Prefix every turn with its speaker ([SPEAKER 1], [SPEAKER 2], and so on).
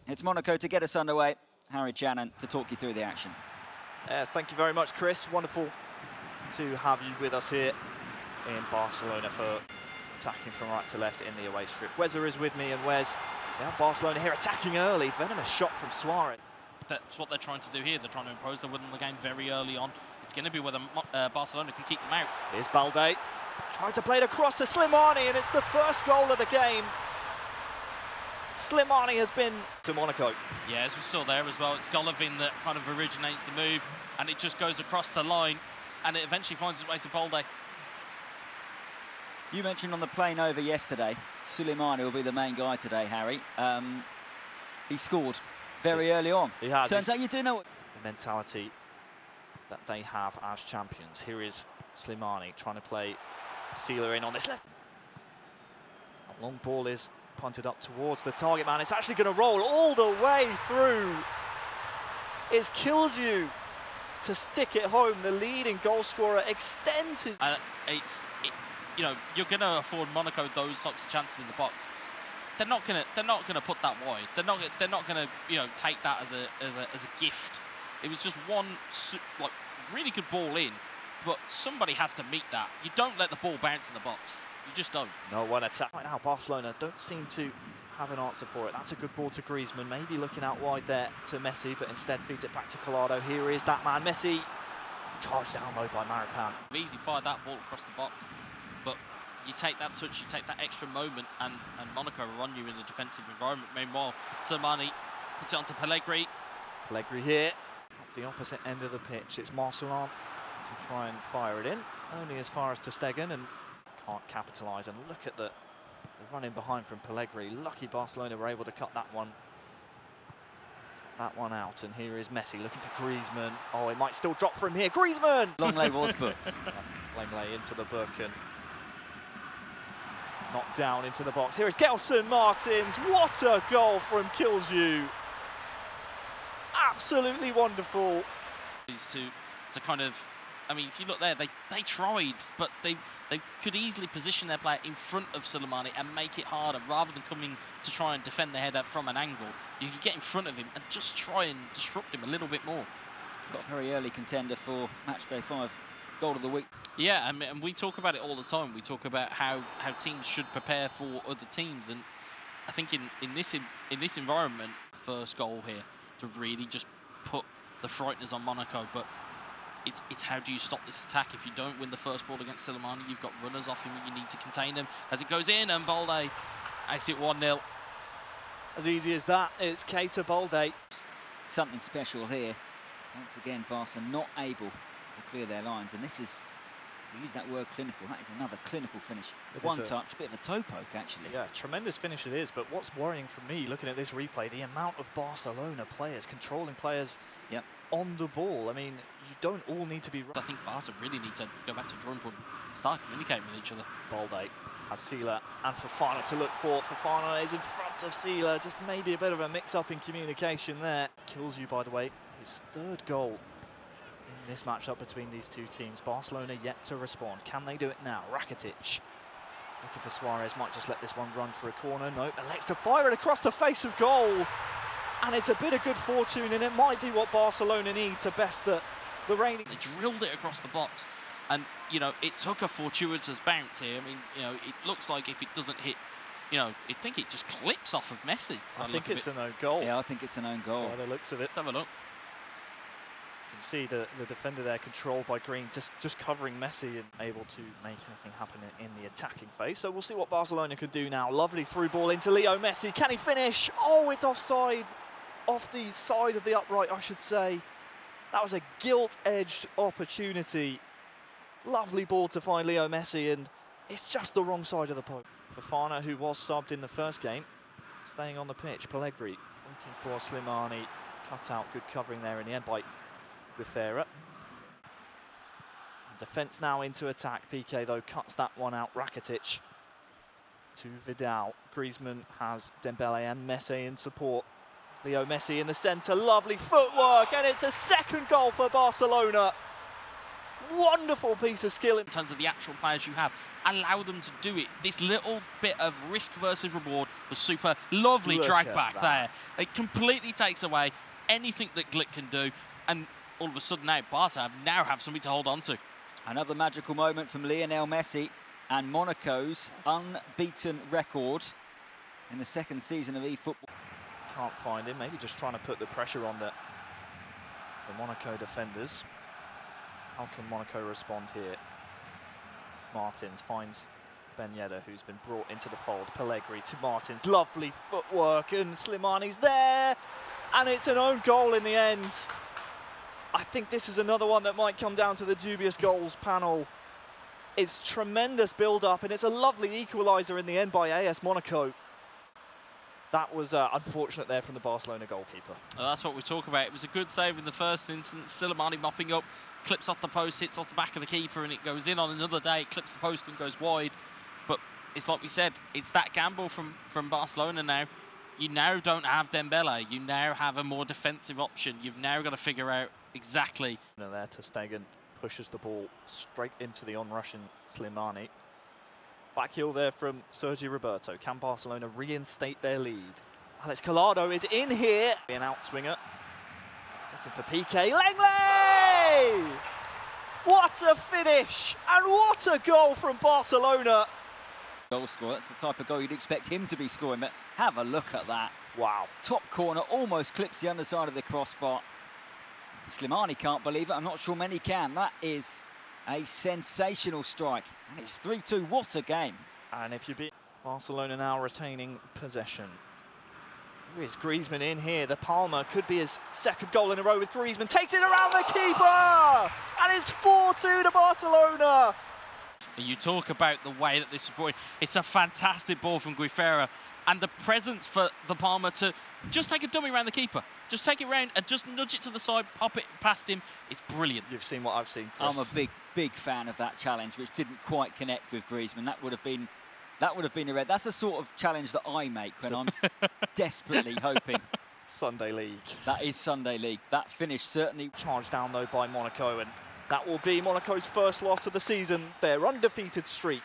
[SPEAKER 1] It's Monaco to get us underway. Harry Channon to talk you through the action.
[SPEAKER 2] Thank you very much, Chris. Wonderful to have you with us here in Barcelona for attacking from right to left in the away strip. Wezza is with me, and Wes, Barcelona here attacking early. Venomous shot from Suarez.
[SPEAKER 3] That's what they're trying to do here. They're trying to impose their will in the game very early on. It's going to be whether Barcelona can keep them out.
[SPEAKER 2] Here's Balde. Tries to play it across to Slimani, and it's the first goal of the game. Slimani has been to Monaco.
[SPEAKER 3] Yeah, as we saw there as well, it's Golovin that kind of originates the move, and it just goes across the line, and it eventually finds its way to Balde.
[SPEAKER 1] You mentioned on the plane over yesterday, Suleimani will be the main guy today, Harry. He scored very early on.
[SPEAKER 2] He has.
[SPEAKER 1] Turns out you do know what
[SPEAKER 2] the mentality that they have as champions. Here is Slimani trying to play Sealer in on this left. A long ball is punted up towards the target man. It's actually going to roll all the way through. It kills you to stick it home. The leading goal scorer extends his.
[SPEAKER 3] You know, you're going to afford Monaco those types of chances in the box. They're not going to put that wide. They're not going to take that as a gift. It was just one like really good ball in, but somebody has to meet that. You don't let the ball bounce in the box. You just don't.
[SPEAKER 2] No one attack. Right now, Barcelona don't seem to have an answer for it. That's a good ball to Griezmann. Maybe looking out wide there to Messi, but instead feeds it back to Collado. Here is that man, Messi. Charged down low by Maripan.
[SPEAKER 3] Easy fire that ball across the box, but you take that touch, you take that extra moment, and Monaco are on you in a defensive environment. Meanwhile, Slimani puts it onto Pellegrini.
[SPEAKER 2] Pellegrini here, up the opposite end of the pitch. It's Marcelin to try and fire it in, only as far as to Stegen, and can't capitalise. And look at the run in behind from Pellegrini. Lucky Barcelona were able to cut that one out. And here is Messi looking for Griezmann. Oh, it might still drop from here. Griezmann!
[SPEAKER 1] Longley was booked.
[SPEAKER 2] Longley into the book and knocked down into the box. Here is Gelson Martins. What a goal from Kilju. Absolutely wonderful.
[SPEAKER 3] To kind of, I mean, if you look there, they tried, but they could easily position their player in front of Suleimani and make it harder, rather than coming to try and defend their header from an angle. You could get in front of him and just try and disrupt him a little bit more.
[SPEAKER 1] Got a very early contender for Matchday 5 goal of the week.
[SPEAKER 3] Yeah, and we talk about it all the time. We talk about how teams should prepare for other teams, and I think in this environment, first goal here to really just put the frighteners on Monaco. But it's how do you stop this attack? If you don't win the first ball against Slimani, you've got runners off him, you need to contain them as it goes in, and Balde makes it 1-0.
[SPEAKER 2] As easy as that, it's Keita Balde.
[SPEAKER 1] Something special here. Once again, Barca not able to clear their lines, and this is, we use that word clinical, that is another clinical finish. One touch, bit of a toe poke actually.
[SPEAKER 2] Yeah, tremendous finish it is, but what's worrying for me looking at this replay, the amount of Barcelona players, controlling players on the ball. I mean, you don't all need to be...
[SPEAKER 3] I think Barca really need to go back to drawing board and start communicating with each other.
[SPEAKER 2] Balde has Sealer and Fofana to look for. Fofana is in front of Sealer, just maybe a bit of a mix-up in communication there. Kills you, by the way, his third goal in this matchup between these two teams. Barcelona yet to respond. Can they do it now? Rakitic looking for Suarez, might just let this one run for a corner. Nope, elects to fire it across the face of goal. And it's a bit of good fortune, and it might be what Barcelona need to best the reigning.
[SPEAKER 3] They drilled it across the box, and it took a fortuitous bounce here. I mean, it looks like if it doesn't hit, I think it just clips off of Messi.
[SPEAKER 2] I think it's an own goal.
[SPEAKER 1] Yeah, I think it's an own goal.
[SPEAKER 2] By the looks of it.
[SPEAKER 3] Let's have a look.
[SPEAKER 2] You can see the defender there controlled by Green, just covering Messi and able to make anything happen in the attacking phase. So we'll see what Barcelona could do now. Lovely through ball into Leo Messi. Can he finish? Oh, it's offside. Off the side of the upright, I should say. That was a gilt-edged opportunity. Lovely ball to find Leo Messi, and it's just the wrong side of the post. Fofana, who was subbed in the first game, staying on the pitch. Pellegrini looking for Slimani. Cut out, good covering there in the end by Revivez. Defence now into attack. Piqué, though, cuts that one out. Rakitic to Vidal. Griezmann has Dembele and Messi in support. Leo Messi in the centre, lovely footwork, and it's a second goal for Barcelona. wonderful piece of skill
[SPEAKER 3] in terms of the actual players you have. Allow them to do it. This little bit of risk versus reward was super. Lovely drag back there. It completely takes away anything that Glick can do, and all of a sudden now Barca now have something to hold on to.
[SPEAKER 1] Another magical moment from Lionel Messi and Monaco's unbeaten record in the second season of eFootball.
[SPEAKER 2] Can't find him, maybe just trying to put the pressure on the Monaco defenders. How can Monaco respond here? Martins finds Ben Yedder, who's been brought into the fold. Pellegrini to Martins, lovely footwork, and Slimani's there, and it's an own goal in the end. I think this is another one that might come down to the dubious goals panel. It's tremendous build-up, and it's a lovely equaliser in the end by AS Monaco. That was unfortunate there from the Barcelona goalkeeper.
[SPEAKER 3] Well, that's what we talk about. It was a good save in the first instance. Slimani mopping up, clips off the post, hits off the back of the keeper, and it goes in. On another day, it clips the post and goes wide. But it's like we said, it's that gamble from Barcelona now. You now don't have Dembele. You now have a more defensive option. You've now got to figure out exactly.
[SPEAKER 2] There, ter Stegen pushes the ball straight into the on-rushing Slimani. Back heel there from Sergio Roberto. Can Barcelona reinstate their lead? Alex Collado is in here. An outswinger. Looking for PK. Langley! What a finish! And what a goal from Barcelona!
[SPEAKER 1] Goal scorer, that's the type of goal you'd expect him to be scoring, but have a look at that.
[SPEAKER 2] Wow.
[SPEAKER 1] Top corner, almost clips the underside of the crossbar. Slimani can't believe it. I'm not sure many can. That is a sensational strike. And it's 3-2. What a game.
[SPEAKER 2] And if you beat Barcelona now retaining possession. Who is Griezmann in here? The Palmer could be his second goal in a row with Griezmann. Takes it around the keeper! And it's 4-2 to Barcelona.
[SPEAKER 3] You talk about the way that this is brought in. It's a fantastic ball from Guifera. And the presence for the Palmer to just take a dummy around the keeper. Just take it round and just nudge it to the side, pop it past him. It's brilliant.
[SPEAKER 2] You've seen what I've seen, Chris.
[SPEAKER 1] I'm a big fan of that challenge, which didn't quite connect with Griezmann. That would have been a red. That's the sort of challenge that I make when I'm desperately hoping.
[SPEAKER 2] Sunday League.
[SPEAKER 1] That is Sunday League. That finish certainly.
[SPEAKER 2] Charged down, though, by Monaco, and that will be Monaco's first loss of the season. Their undefeated streak